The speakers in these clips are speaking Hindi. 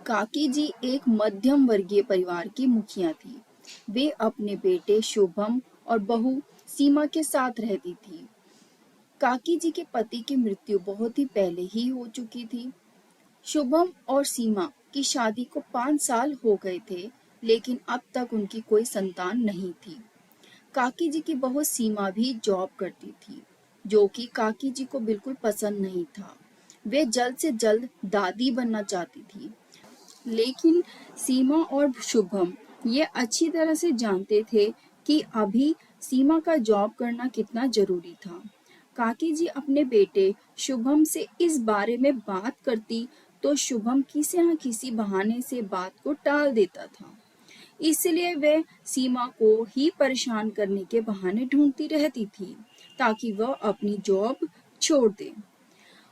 काकी जी एक मध्यम वर्गीय परिवार की मुखिया थी। वे अपने बेटे शुभम और बहू सीमा के साथ रहती थी। काकी जी के पति की मृत्यु बहुत ही पहले ही हो चुकी थी। शुभम और सीमा की शादी को 5 साल हो गए थे, लेकिन अब तक उनकी कोई संतान नहीं थी। काकी जी की बहू सीमा भी जॉब करती थी, जो कि काकी जी को बिल्कुल पसंद नहीं था। वे जल्द से जल्द दादी बनना चाहती थी, लेकिन सीमा और शुभम ये अच्छी तरह से जानते थे कि अभी सीमा का जॉब करना कितना जरूरी था। काकी जी अपने बेटे शुभम से इस बारे में बात करती तो शुभम किसी न किसी बहाने से बात को टाल देता था। इसलिए वे सीमा को ही परेशान करने के बहाने ढूंढती रहती थी ताकि वह अपनी जॉब छोड़ दे।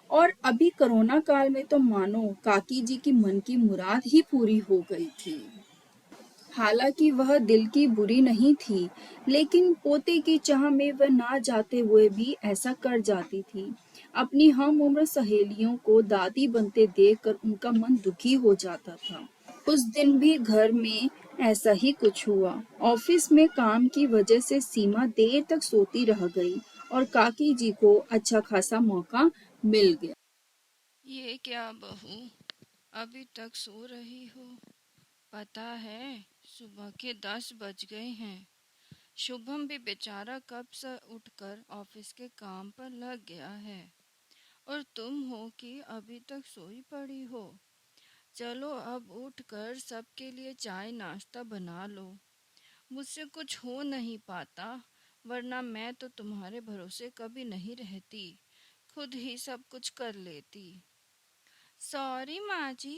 और अभी कोरोना काल में तो मानो काकी जी की मन की मुराद ही पूरी हो गई थी। हालांकि वह दिल की बुरी नहीं थी, लेकिन पोते की चाह में वह ना चाहते हुए भी ऐसा कर जाती थी। अपनी हम उम्र सहेलियों को दादी बनते देखकर उनका मन दुखी हो जाता था। उस दिन भी घर में ऐसा ही कुछ हुआ। ऑफिस में काम की वजह से सीमा देर तक सोती रह गई और काकी जी को अच्छा खासा मौका मिल गया। ये क्या बहू, अभी तक सो रही हो? पता है सुबह के 10 बज गए हैं। शुभम भी बेचारा कब से उठकर ऑफिस के काम पर लग गया है और तुम हो कि अभी तक सोई पड़ी हो। चलो अब उठकर सबके लिए चाय नाश्ता बना लो। मुझसे कुछ हो नहीं पाता, वरना मैं तो तुम्हारे भरोसे कभी नहीं रहती, खुद ही सब कुछ कर लेती। सॉरी माँ जी,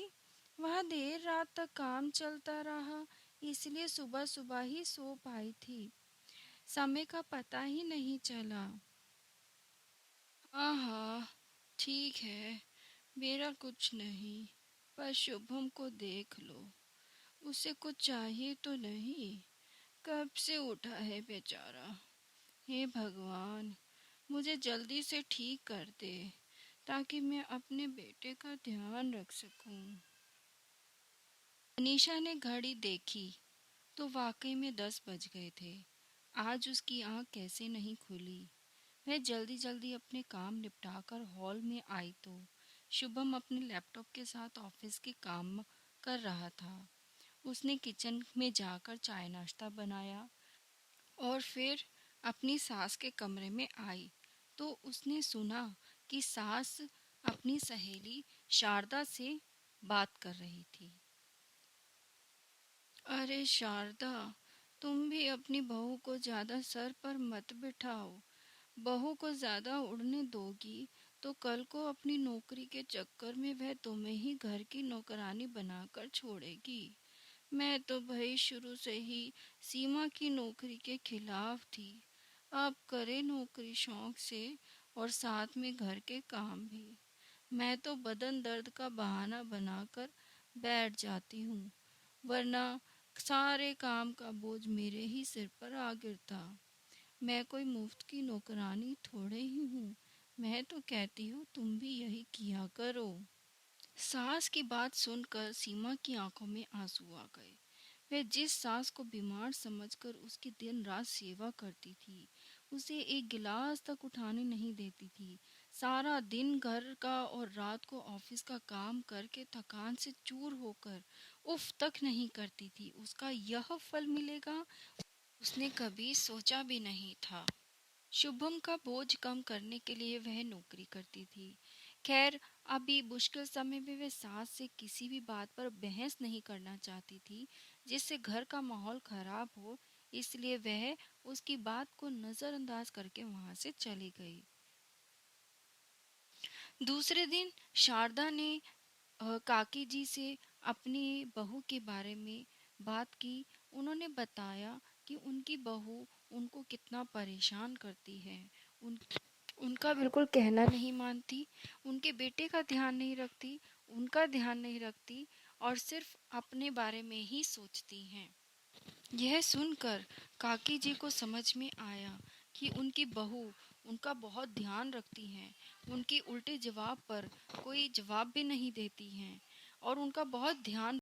वह देर रात तक काम चलता रहा, इसलिए सुबह सुबह ही सो पाई थी। समय का पता ही नहीं चला। हाँ, ठीक है, मेरा कुछ नहीं, पर शुभम को देख लो, उसे कुछ चाहिए तो नहीं? कब से उठा है बेचारा। हे भगवान, मुझे जल्दी से ठीक कर दे ताकि मैं अपने बेटे का ध्यान रख सकूं। मनीषा ने घड़ी देखी तो वाकई में 10 बज गए थे। आज उसकी आंख कैसे नहीं खुली। वह जल्दी जल्दी अपने काम निपटाकर हॉल में आई तो शुभम अपने लैपटॉप के साथ ऑफिस के काम कर रहा था। उसने किचन में जाकर चाय नाश्ता बनाया और फिर अपनी सास के कमरे में आई तो उसने सुना कि सास अपनी सहेली शारदा से बात कर रही थी। अरे शारदा, तुम भी अपनी बहू को ज्यादा सर पर मत बिठाओ। बहू को ज्यादा उड़ने दोगी तो कल को अपनी नौकरी के चक्कर में वह तुम्हें ही घर की नौकरानी बनाकर छोड़ेगी। मैं तो भाई शुरू से ही सीमा की नौकरी के खिलाफ थी। अब करे नौकरी शौक से और साथ में घर के काम भी। मैं तो बदन दर्द का बहाना बनाकर बैठ जाती हूँ, वरना सारे काम का बोझ मेरे ही सिर पर आ गिरता। मैं कोई मुफ्त की नौकरानी थोड़े ही हूँ। मैं तो कहती हूँ तुम भी यही किया करो। सास की बात सुनकर सीमा की आंखों में आंसू आ गए। वह जिस सास को बीमार समझकर उसकी दिन रात सेवा करती थी, उसे एक गिलास तक उठाने नहीं देती थी। सारा दिन घर का और रात को ऑफिस का काम करके थकान से चूर होकर उफ तक नहीं करती थी, उसका यह फल मिलेगा उसने कभी सोचा भी नहीं था। शुभम का बोझ कम करने के लिए वह नौकरी करती थी। खैर, अभी मुश्किल समय में वह सास से किसी भी बात पर बहस नहीं करना चाहती थी जिससे घर का माहौल खराब हो, इसलिए वह उसकी बात को नजरअंदाज करके वहां से चली गई। दूसरे दिन शारदा ने काकी जी से अपनी बहू के बारे में बात की। उन्होंने बताया कि उनकी बहू उनको कितना परेशान करती है। उन उनका बिल्कुल कहना नहीं मानती, उनके बेटे का ध्यान नहीं रखती, उनका ध्यान नहीं रखती और सिर्फ अपने बारे में ही सोचती हैं। यह सुनकर काकी जी को समझ में आया कि उनकी बहू उनका बहुत ध्यान रखती हैं। उनके उल्टे जवाब पर कोई जवाब भी नहीं देती हैं और उनका बहुत ध्यान